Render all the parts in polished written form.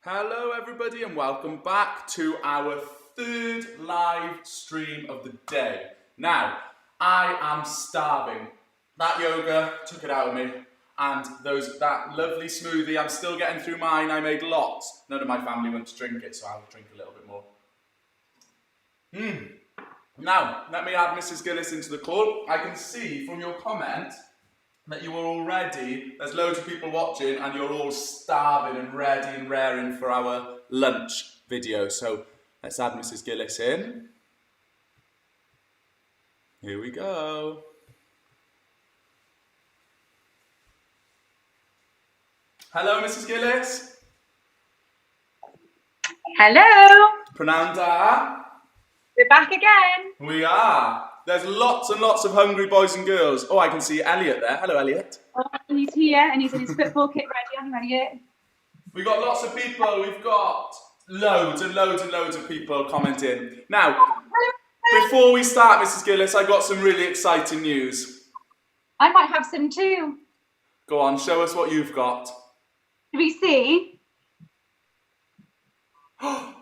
Hello everybody and welcome back to our third live stream of the day. Now, I am starving. That yoga took it out of me, and that lovely smoothie, I'm still getting through mine. I made lots. None of my family went to drink it, so I'll drink a little bit more. Now, let me add Mrs Gillies into the call. I can see from your comment that you are already, there's loads of people watching and you're all starving and ready and raring for our lunch video. So let's add Mrs Gillies in. Here we go. Hello, Mrs Gillies. Hello. Prananda. We're back again. We are. There's lots and lots of hungry boys and girls. Oh, I can see Elliot there. Hello, Elliot. Oh, he's here and he's in his football kit ready. I'm ready. We've got lots of people. We've got loads and loads and loads of people commenting. Now, before we start, Mrs Gillies, I got some really exciting news. I might have some too. Go on, show us what you've got. Do we see?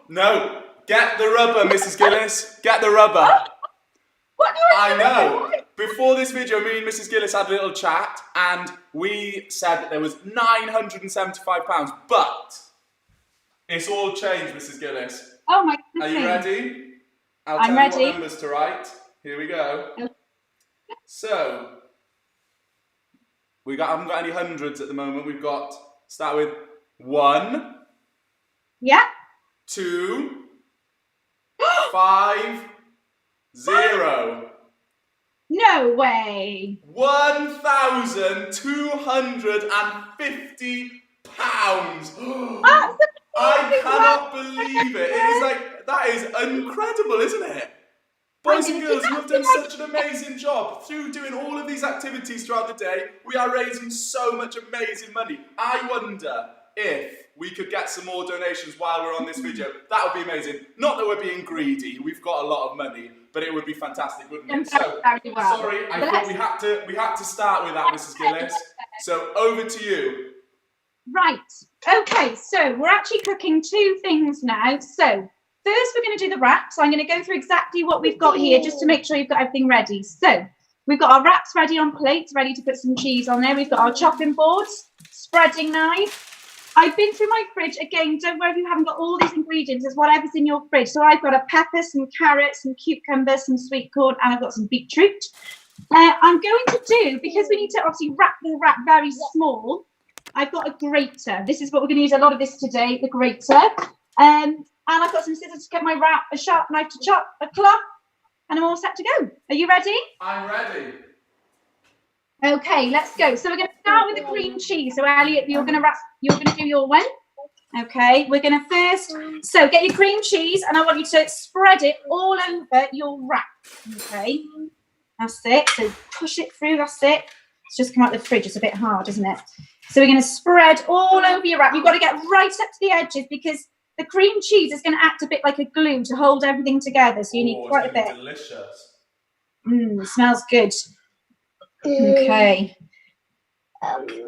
No, get the rubber, Mrs Gillies. Get the rubber. What do I know. Before this video, me and Mrs Gillies had a little chat and we said that there was £975, but it's all changed, Mrs Gillies. Oh my goodness. Are you ready? I'm tell ready. you what numbers to write. Here we go. Okay. So, I haven't got any hundreds at the moment. Start with 1. Yeah. 2. 5. 0. No way. £1,250. That's I cannot believe it. It is that is incredible, isn't it? Boys and girls, you have done such an amazing job through doing all of these activities throughout the day. We are raising so much amazing money. I wonder if we could get some more donations while we're on this video. That would be amazing. Not that we're being greedy. We've got a lot of money, but it would be fantastic, wouldn't it? So, sorry, I thought we had to start with that, Mrs Gillies. So, over to you. Right. Okay, so we're actually cooking 2 things now. So first we're going to do the wraps. So I'm going to go through exactly what we've got here just to make sure you've got everything ready. So we've got our wraps ready on plates, ready to put some cheese on there. We've got our chopping boards, spreading knife. I've been through my fridge. Again, don't worry if you haven't got all these ingredients. It's whatever's in your fridge. So I've got a pepper, some carrots, some cucumbers, some sweet corn, and I've got some beetroot. I'm going to do, because we need to obviously wrap the wrap very small, I've got a grater. This is what we're going to use a lot of this today, the grater. And I've got some scissors to cut my wrap, a sharp knife to chop, a cloth, and I'm all set to go. Are you ready? I'm ready. Okay, let's go. So we're going to start with the cream cheese. So Elliot, you're going to do your one. Okay, we're going to first, so get your cream cheese and I want you to spread it all over your wrap. Okay, that's it. So push it through, that's it. It's just come out of the fridge. It's a bit hard, isn't it? So we're going to spread all over your wrap. You've got to get right up to the edges because the cream cheese is going to act a bit like a glue to hold everything together. So you need quite a bit. Delicious. It smells good. Okay.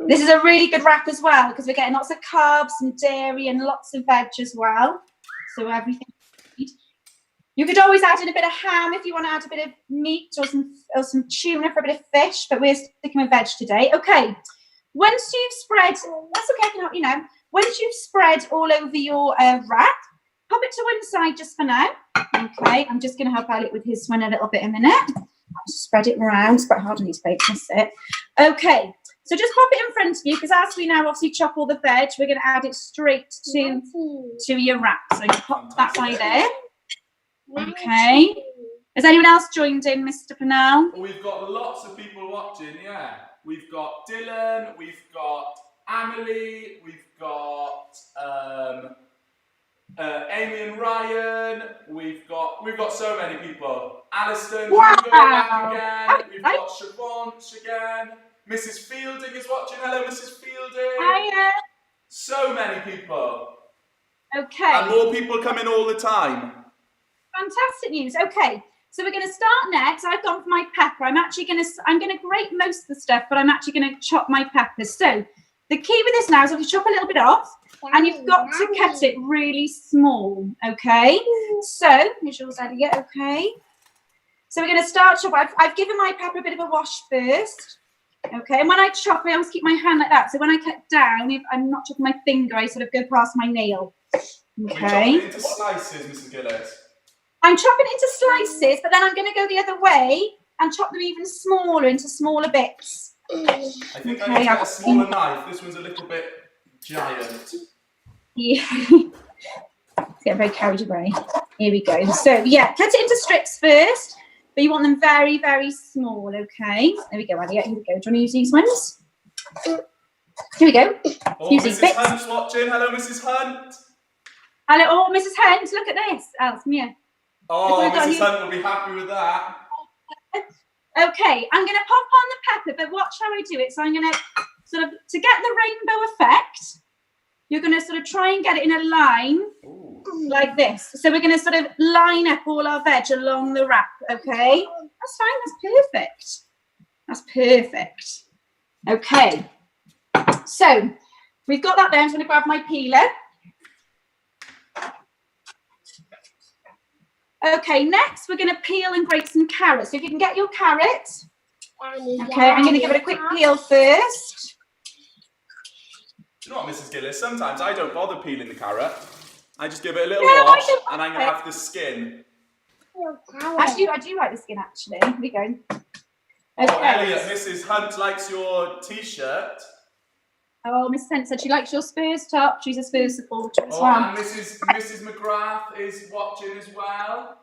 This is a really good wrap as well because we're getting lots of carbs and dairy and lots of veg as well. So everything you need. You could always add in a bit of ham if you want to add a bit of meat or some tuna for a bit of fish, but we're sticking with veg today. Okay. Once you've spread, that's okay, I can help you now. Once you've spread all over your wrap, pop it to one side just for now. Okay, I'm just going to help Elliot with his one a little bit in a minute. Just spread it around. It's quite hard on these plates, that's it. Okay, so just pop it in front of you because as we now obviously chop all the veg, we're going to add it straight to your wrap. So you pop that by there. Okay. Has anyone else joined in, Mr. Purnell? We've got lots of people watching, yeah. We've got Dylan, we've got Amelie, we've got Amy and Ryan, we've got so many people. Alison, wow. Go back again. We've got Siobhan again. Mrs. Fielding is watching. Hello, Mrs. Fielding. Hiya. So many people. Okay. And more people coming all the time. Fantastic news. Okay. So we're going to start next. I've gone for my pepper. I'm going to grate most of the stuff, but I'm actually going to chop my peppers. So The key with this now is if you chop a little bit off, and you've got to cut it really small, okay? So, here's yours, Elliot, okay? So we're going to start chop. I've given my pepper a bit of a wash first, okay? And when I chop, I always keep my hand like that. So when I cut down, if I'm not chopping my finger, I sort of go past my nail, okay? We're chopping it into slices, Mrs Gillies. I'm chopping it into slices, but then I'm going to go the other way and chop them even smaller, into smaller bits. I think I need to get a smaller knife. This one's a little bit giant. Yeah. It's getting very carried away. Here we go. So, yeah, cut it into strips first, but you want them very, very small, okay? There we go, Elliot. Here we go. Do you want to use these ones? Here we go. Oh, Use these Mrs bits. Hunt's watching. Hello, Mrs Hunt. Hello, oh, Mrs. Hunt, look at this. Alice, come here. Oh, Mrs Hunt will be happy with that. Okay, I'm going to pop on the pepper, but watch how I do it. So I'm going to sort of, to get the rainbow effect, you're going to sort of try and get it in a line. Ooh. Like this. So we're going to sort of line up all our veg along the wrap, okay? That's fine, that's perfect. That's perfect. Okay, so we've got that there. I'm going to grab my peeler. Okay, next we're going to peel and grate some carrots. So if you can get your carrots. Okay, I'm going to give it a quick peel first. Do you know what, Mrs Gillies? Sometimes I don't bother peeling the carrot. I just give it a little wash, and I'm going to have the skin. Actually, I do like the skin, actually. Here we go. Okay. Oh, Elliot, Mrs Hunt likes your T-shirt. Oh, Miss Hunt said she likes your Spurs top. She's a Spurs supporter as well. And Mrs McGrath is watching as well.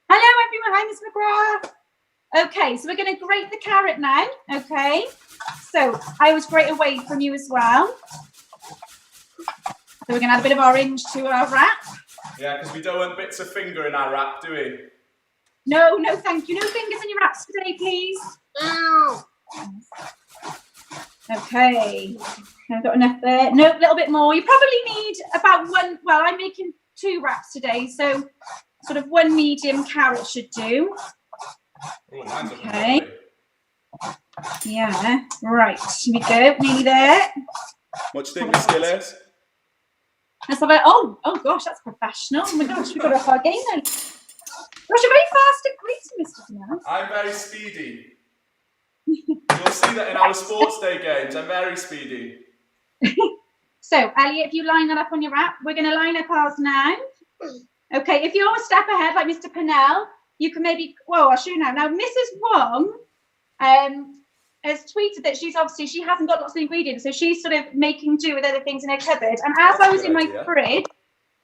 Hello, everyone. Hi, Miss McGrath. Okay, so we're going to grate the carrot now. Okay. So I always grate away from you as well. So we're going to add a bit of orange to our wrap. Yeah, because we don't want bits of finger in our wrap, do we? No, no, thank you. No fingers in your wraps today, please. No. Okay, I've got enough there. No, a little bit more. You probably need about one. Well, I'm making 2 wraps today, so sort of 1 medium carrot should do. Oh, nice. Okay. Yeah. Right. Here we go. Nearly there. What do you think, Miss Gillies? Let's have a. Oh gosh, that's professional. Oh my gosh, we got off our game then. Gosh, you're very fast at greeting, Mr. Canals. I'm very speedy. You'll see that in our sports day games. I'm very speedy. So, Elliot, if you line that up on your wrap, we're going to line up ours now. Okay, if you're a step ahead, like Mr. Pennell, you can maybe. Whoa, I'll show you now. Now, Mrs. Wong has tweeted that she hasn't got lots of ingredients, so she's sort of making do with other things in her cupboard. And as I was in my fridge,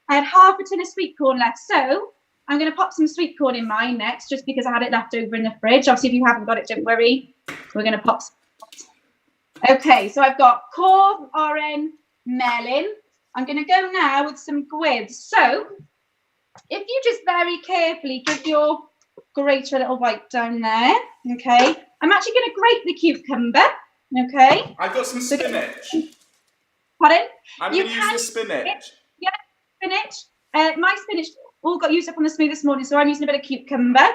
I had half a tin of sweet corn left. So I'm going to pop some sweet corn in mine next, just because I had it left over in the fridge. Obviously, if you haven't got it, don't worry. We're going to pop some. Okay, so I've got corn, orange, melon. I'm going to go now with some gwibs. So if you just very carefully give your grater a little wipe down there, okay? I'm actually going to grate the cucumber, okay? I've got some spinach. Pardon? I'm going to use the spinach. Yeah, spinach. My spinach all got used up on the smooth this morning, so I'm using a bit of cucumber.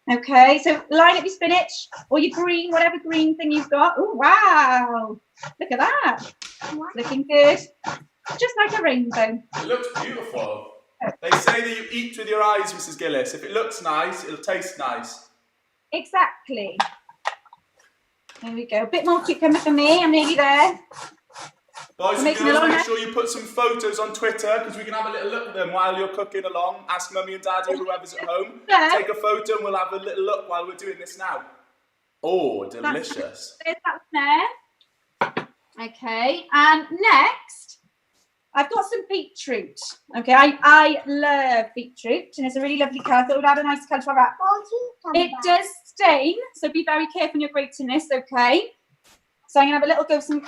Okay, so line up your spinach or your green, whatever green thing you've got. Oh, wow. Look at that. Looking good. Just like a rainbow. It looks beautiful. They say that you eat with your eyes, Mrs. Gillies. If it looks nice, it'll taste nice. Exactly. There we go. A bit more cucumber for me. I'm nearly there. Boys and girls, make sure you put some photos on Twitter because we can have a little look at them while you're cooking along. Ask Mummy and Daddy or whoever's at home. Take a photo and we'll have a little look while we're doing this now. Oh, delicious. There's that there. Okay, and next, I've got some beetroot. Okay, I love beetroot and it's a really lovely colour. I thought it would add a nice colour to our wrap. It does stain, so be very careful when you're grating this, okay? So I'm going to have a little go of some...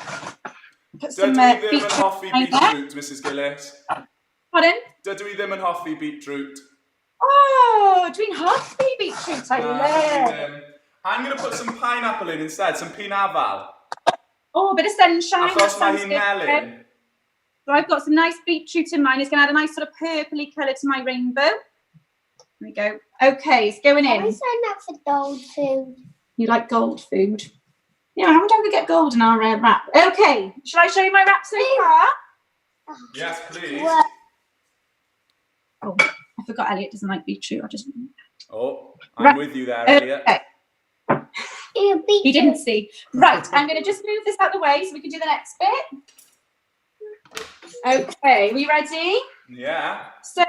Don't do them and Hoffy beetroot, Mrs. Gillies. Pardon? Don't do them and Hoffy beetroot. Oh, doing Hoffy beetroot, I love. I'm going to put some pineapple in instead, some pinaval. Oh, a bit of sunshine. Melon. So I've got some nice beetroot in mine. It's going to add a nice sort of purpley colour to my rainbow. There we go. Okay, it's going in. I sign up for gold food. You like gold food? Yeah, how don't we get gold in our wrap? Okay, shall I show you my wrap so far? Yes, please. Oh, I forgot Elliot doesn't like beetroot. Oh, I'm with you there, Elliot. Okay. You didn't see. Right, I'm going to just move this out of the way so we can do the next bit. Okay, are we ready? Yeah. So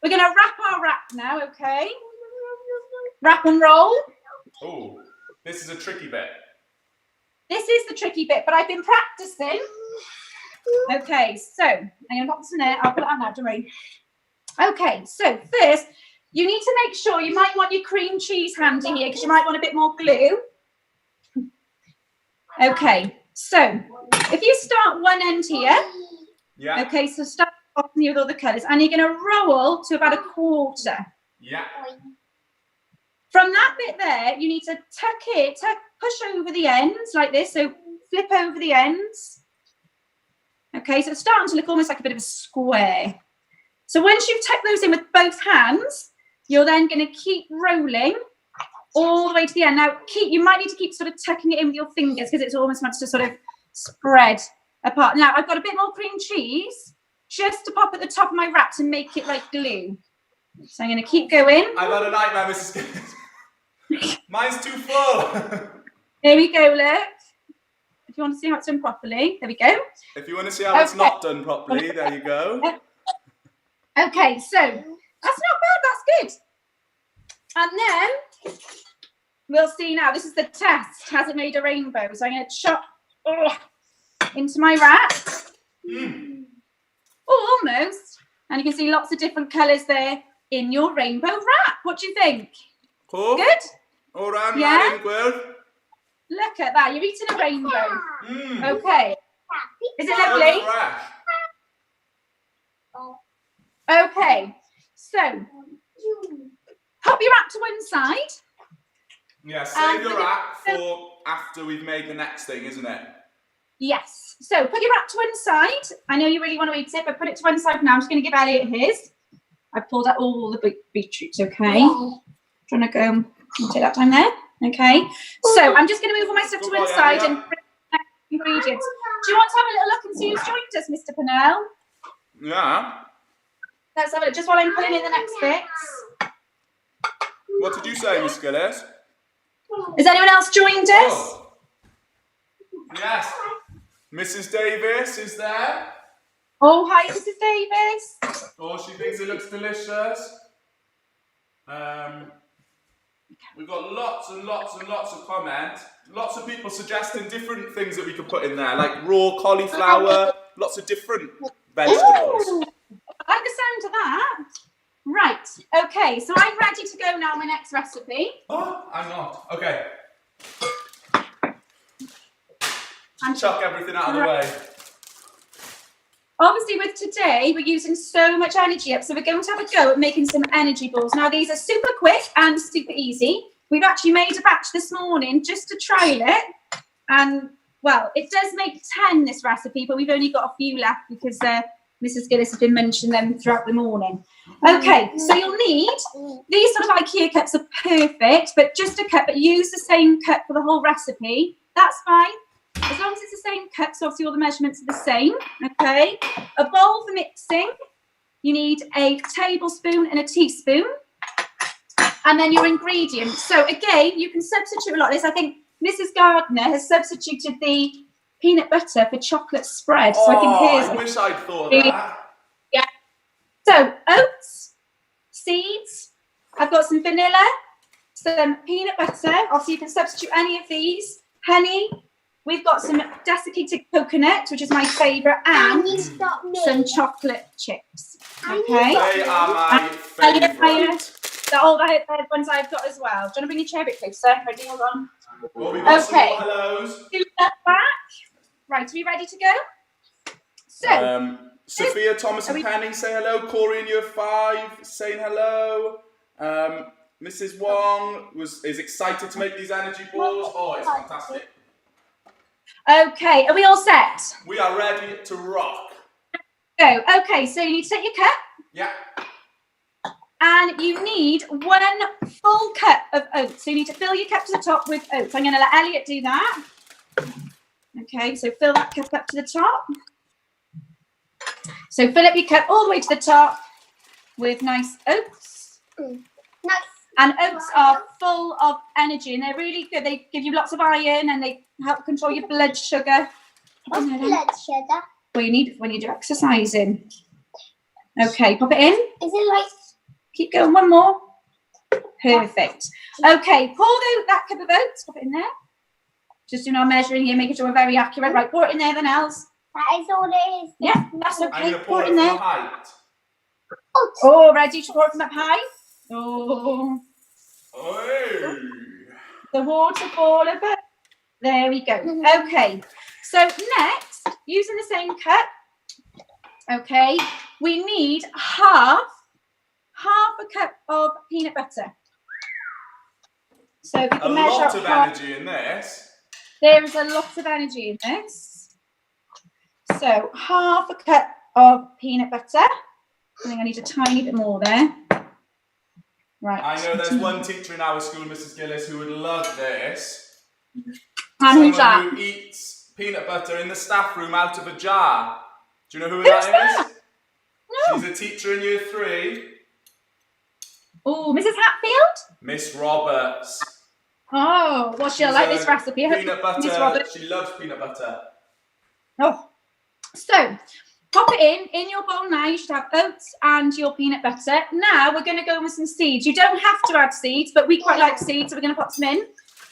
we're going to wrap our wrap now, okay? Wrap and roll. Oh, this is a tricky bit. This is the tricky bit, but I've been practicing. Okay, so I'm going to pop this in there. I'll put it on now, don't worry. Okay, so first, you need to make sure you might want your cream cheese handy here because you might want a bit more glue. Okay, so if you start one end here, yeah. Okay, so start with all the colours, and you're going to roll to about a quarter. Yeah. From that bit there, you need to push over the ends like this, so flip over the ends. Okay, so it's starting to look almost like a bit of a square. So once you've tucked those in with both hands, you're then going to keep rolling all the way to the end. Now, you might need to keep sort of tucking it in with your fingers because it's almost wants to sort of spread apart. Now, I've got a bit more cream cheese just to pop at the top of my wrap to make it like glue. So I'm going to keep going. I've had a nightmare, Mrs. Gillies. Mine's too full. There we go, look. If you want to see how it's done properly, there we go. If you want to see how it's not done properly, there you go. Okay, so that's not bad, that's good. And then we'll see now, this is the test. Has it made a rainbow? So I'm going to chop into my wrap. Oh, almost. And you can see lots of different colours there in your rainbow wrap. What do you think? Cool. Good? All right, yeah? Well. Look at that, you're eating a rainbow. Okay. Is it So lovely? fresh. Okay, so pop your wrap to one side. Yeah, save your wrap for after we've made the next thing, isn't it? Yes. So put your wrap to one side. I know you really want to eat it, but put it to one side now. I'm just going to give Elliot his. I've pulled out all the beetroots, okay? Trying to go take that time there. Okay. So I'm just going to move all my stuff to one side and bring the ingredients. Do you want to have a little look and see who's joined us, Mr. Purnell? Yeah. Let's have a look, just while I'm pulling in the next bits. What did you say, Miss Gillies? Has anyone else joined us? Oh. Yes. Mrs. Davis is there. Oh, hi, Mrs. Davis. Oh, she thinks it looks delicious. We've got lots and lots and lots of comments. Lots of people suggesting different things that we could put in there, like raw cauliflower, lots of different vegetables. Ooh, I like the sound of that. Right, okay, so I'm ready to go now on my next recipe. Oh, I'm not. Okay. Chuck everything out of the way. Obviously, with today, we're using so much energy up, so we're going to have a go at making some energy balls. Now, these are super quick and super easy. We've actually made a batch this morning just to trial it. And, well, it does make 10, this recipe, but we've only got a few left because Mrs. Gillies has been mentioning them throughout the morning. Okay, so you'll need, these sort of IKEA cups are perfect, but just a cup, but use the same cup for the whole recipe. That's fine. As long as it's the same cup, so obviously all the measurements are the same, okay? A bowl for mixing. You need a tablespoon and a teaspoon. And then your ingredients. So again, you can substitute a lot of this. I think Mrs. Gardner has substituted the peanut butter for chocolate spread. So I wish I'd thought of that. Yeah. So oats, seeds. I've got some vanilla, some peanut butter. Obviously, you can substitute any of these. Honey. We've got some desiccated coconut, which is my favourite, and some chocolate chips. Okay. They are my favourite. All the ones I've got as well. Do you want to bring your chair a bit closer? Ready? Hold on. Well, we've got some more hellos. Do that back. Right, are we ready to go? So, Sophia, Thomas and Penny say hello. Corey in year 5 saying hello. Mrs. Wong is excited to make these energy balls. Oh, it's fantastic. Okay, are we all set? We are ready to rock. Go. Okay, so you need to take your cup. Yeah. And you need 1 full cup of oats. So you need to fill your cup to the top with oats. I'm going to let Elliot do that. Okay, so fill that cup up to the top. So fill up your cup all the way to the top with nice oats. Nice. And oats are full of energy and they're really good. They give you lots of iron and they help control your blood sugar. What's blood sugar? Well, you need it when you do exercising. Okay, pop it in. Is it like... Keep going, one more. Perfect. Okay, pour that cup of oats, pop it in there. Just doing our measuring here, making sure we're very accurate. Right, pour it in there then, Els. That is all it is. Yeah, that's I'm okay. going to Pour pour it it in from there. height. Oh, ready to pour it from up high? Oh. Oi. The waterfall of it. There we go. Okay, so next, using the same cup, okay, we need half a cup of peanut butter. So if you A can measure lot up of half, energy in this. there is a lot of energy in this. So half a cup of peanut butter. I think I need a tiny bit more there. Right. I know there's one teacher in our school, Mrs Gillies, who would love this. And who's Someone that? who eats peanut butter in the staff room out of a jar. Do you know who Who's that is? No. She's a teacher in year 3. Oh, Mrs Hatfield? Miss Roberts. Oh, well, she'll She's like a this recipe. Peanut Miss butter. Roberts. She loves peanut butter. Oh, so pop it in your bowl now. You should have oats and your peanut butter. Now we're going to go with some seeds. You don't have to add seeds, but we quite like seeds, so we're going to pop some in.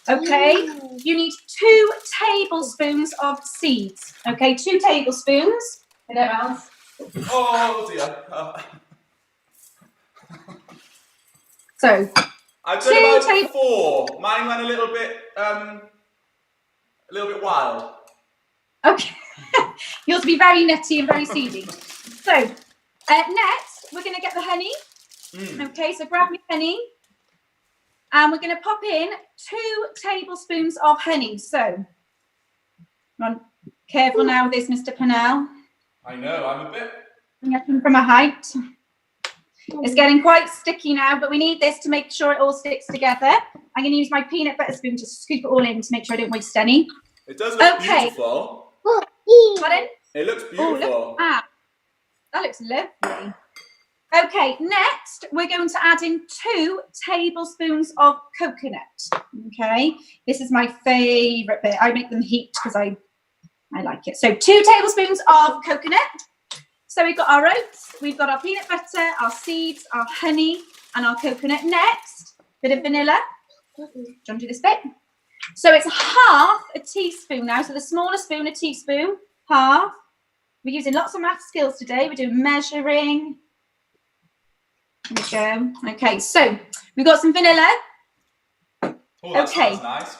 Okay, you need 2 tablespoons of seeds. Okay, 2 tablespoons. Hello, Els. Oh dear. So I've 2 done about tablespoons. 4. Mine went a little bit wild. Okay, yours will be very nutty and very seedy. So next, we're going to get the honey. Okay, so grab your honey. And we're going to pop in 2 tablespoons of honey. So, careful now with this, Mr. Pennell. I know, I'm a bit... Getting from a height. It's getting quite sticky now, but we need this to make sure it all sticks together. I'm going to use my peanut butter spoon to scoop it all in to make sure I don't waste any. It does look beautiful. Pardon? It looks beautiful. Oh, look at that. That looks lovely. Okay, next we're going to add in 2 tablespoons of coconut. Okay, this is my favourite bit. I make them heat because I like it. So 2 tablespoons of coconut. So we've got our oats, we've got our peanut butter, our seeds, our honey, and our coconut. Next, bit of vanilla. Do you want to do this bit? So it's half a teaspoon now. So the smaller spoon, a teaspoon, half. We're using lots of math skills today. We're doing measuring. There we go. Okay, so we've got some vanilla. Oh, that Okay. smells nice.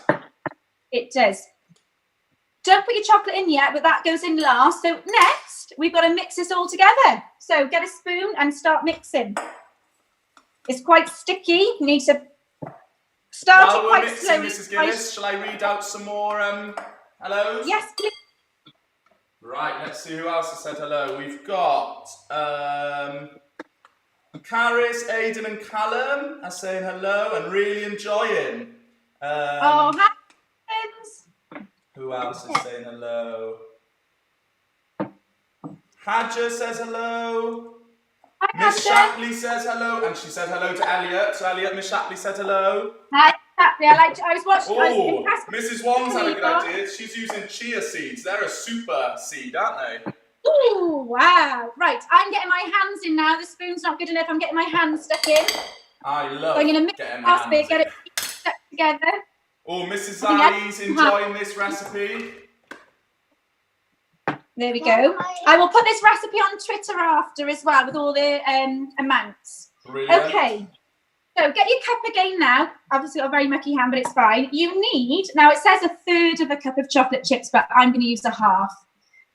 It does. Don't put your chocolate in yet, but that goes in last. So next, we've got to mix this all together. So get a spoon and start mixing. It's quite sticky. You need to start While it we're quite mixing, slowly. Mrs Gillies, shall I read out some more hellos? Yes, please. Right, let's see who else has said hello. We've got Caris, Aidan and Callum are saying hello and really enjoying. Oh, hi, friends. Who else is saying hello? Hadja says hello. Hi, Miss Hadja. Shapley says hello, and she said hello to Elliot. So Elliot, Miss Shapley said hello. Hi, Shapley. I was watching. I was Oh, impressed. Mrs. Wong's had a good idea. She's using chia seeds. They're a super seed, aren't they? Ooh, wow. Right, I'm getting my hands in now. The spoon's not good enough. I'm getting my hands stuck in. I love So I'm going to mix getting it my up a bit, hands get in. it stuck together. Oh, Mrs. I think Zali's enjoying this recipe. There we go. I will put this recipe on Twitter after as well with all the amounts. Brilliant. Okay. So get your cup again now. Obviously got a very mucky hand, but it's fine. You need, now it says 1/3 of a cup of chocolate chips, but I'm going to use 1/2.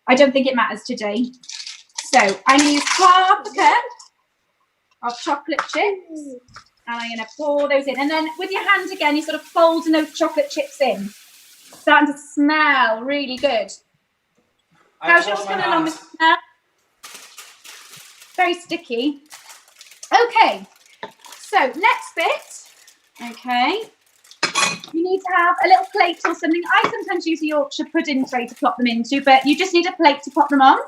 I don't think it matters today. So I'm going to use 1/2 cup of chocolate chips. And I'm going to pour those in. And then with your hand again, you're sort of folding those chocolate chips in. Starting to smell really good. How's yours coming along, Mr. Snell? Very sticky. Okay. So next bit. Okay. you need to have a little plate or something. I sometimes use a Yorkshire pudding tray to plop them into, but you just need a plate to pop them on.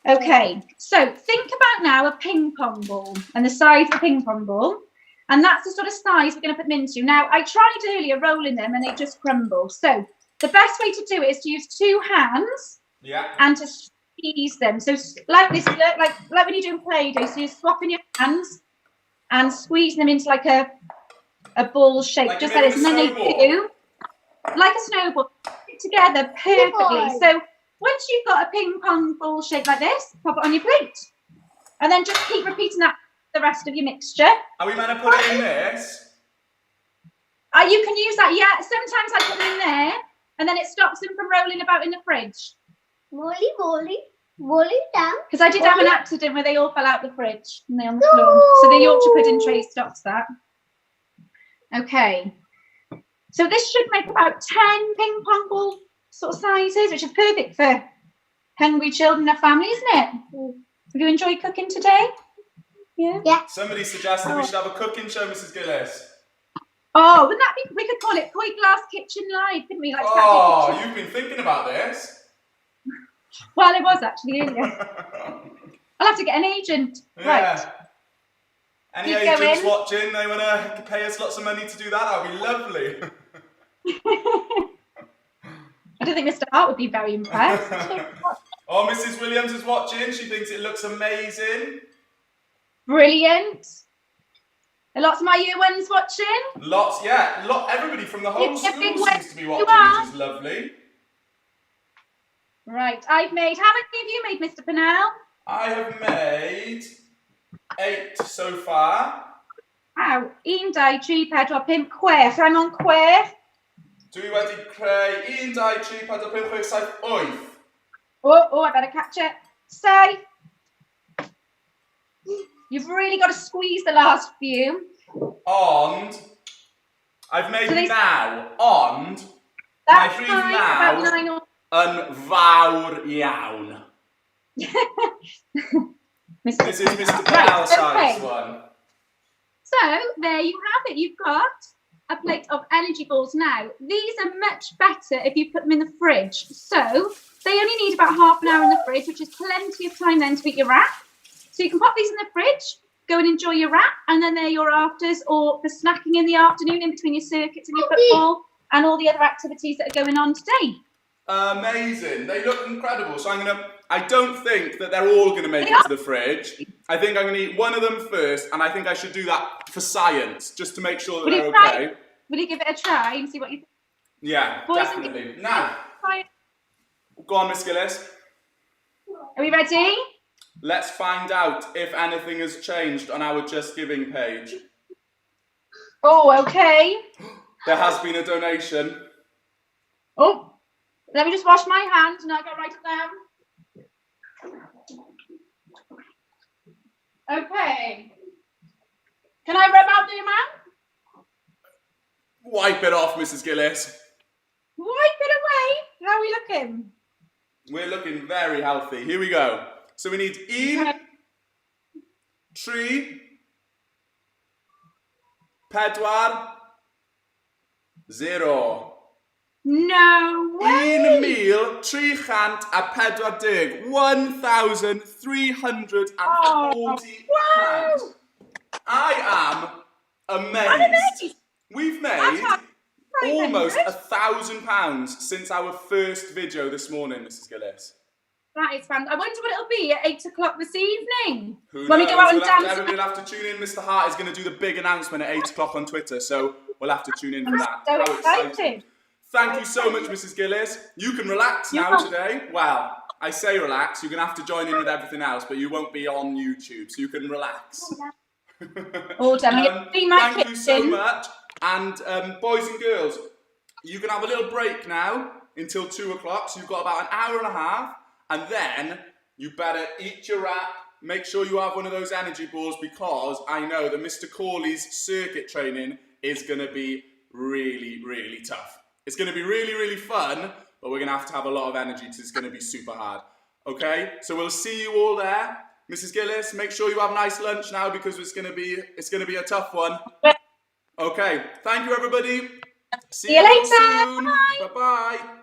Okay, so think about now a ping pong ball and the size of a ping pong ball. And that's the sort of size we're going to put them into. Now, I tried earlier rolling them and they just crumble. So the best way to do it is to use 2 hands and to squeeze them. So like this, like when you're doing Play-Doh, so you're swapping your hands and squeeze them into like a ball shape, like just like this. And then they do, like a snowball, together perfectly. So once you've got a ping pong ball shape like this, pop it on your plate. And then just keep repeating that the rest of your mixture. Are we meant to put it in this? You can use that, yeah. Sometimes I put them in there and then it stops them from rolling about in the fridge. Roll it down. Because I did have an accident where they all fell out the fridge and they're on the floor. So the Yorkshire pudding tray stops that. Okay. So this should make about 10 ping pong ball sort of sizes, which is perfect for hungry children and family, isn't it? Have you enjoyed cooking today? Yeah. Somebody suggested we should have a cooking show, Mrs Gillies. Oh, wouldn't that be? We could call it Koi Glass Kitchen Live, couldn't we? Like you've been thinking about this. Well, it was actually earlier. I'll have to get an agent. Yeah. Right. Any agents watching? They want to pay us lots of money to do that? That would be lovely. I don't think Mr. Hart would be very impressed. Oh, Mrs Williams is watching. She thinks it looks amazing. Brilliant. Lots of my year ones watching. Lots, yeah. Everybody from the whole school seems to be watching, which is lovely. Right, I've made, how many have you made, Mr. Pennell? I have made 8 so far. Wow, un, dau, tri, pedwar, pump, chwech. I'm on chwech. Dwi wedi creu 1, 2, 3, 4, 5, 6, 7, 8. Oh, I better catch it. Safe. You've really got to squeeze the last few. And I've made now, and my rhif now yn fawr iawn. This is Mr. Pennell's size one. So, there you have it. You've got a plate of energy balls now. These are much better if you put them in the fridge. So, they only need about half an hour in the fridge, which is plenty of time then to eat your wrap. So you can pop these in the fridge, go and enjoy your wrap, and then they're your afters or for snacking in the afternoon in between your circuits and your football and all the other activities that are going on today. Amazing. They look incredible. So I don't think that they're all going to make it to the fridge. I think I'm going to eat one of them first, and I think I should do that for science, just to make sure that they're okay. Will you give it a try and see what you think? Yeah, definitely. Now, go on, Miss Gillies. Are we ready? Let's find out if anything has changed on our Just Giving page. Oh, okay. There has been a donation. Oh, let me just wash my hands and I'll go write it down. Okay. Can I rub out the amount? Wipe it off, Mrs. Gillies. Wipe it away. How are we looking? We're looking very healthy. Here we go. So we need 1, 3, 4, 0. No way! 1,340. 1,340 pounds. I am amazed. We've made almost £1,000 since our first video this morning, Mrs. Gillies. That is fun. I wonder what it'll be at 8 o'clock this evening. Who when knows? We go out and dance. Everybody will have to tune in. Mr. Hart is going to do the big announcement at 8 o'clock on Twitter, so we'll have to tune in for that. So excited. Thank you so much, Mrs. Gillies. You can relax now today. Well, I say relax. You're going to have to join in with everything else, but you won't be on YouTube, so you can relax. All done. Thank you so much. And boys and girls, you can have a little break now until 2 o'clock, so you've got about an hour and a half. And then you better eat your wrap, make sure you have one of those energy balls, because I know that Mr. Corley's circuit training is going to be really, really tough. It's going to be really, really fun, but we're going to have a lot of energy because it's going to be super hard. Okay, so we'll see you all there. Mrs. Gillies, make sure you have a nice lunch now because it's going to be a tough one. Okay, thank you everybody. See you later. soon. Bye bye.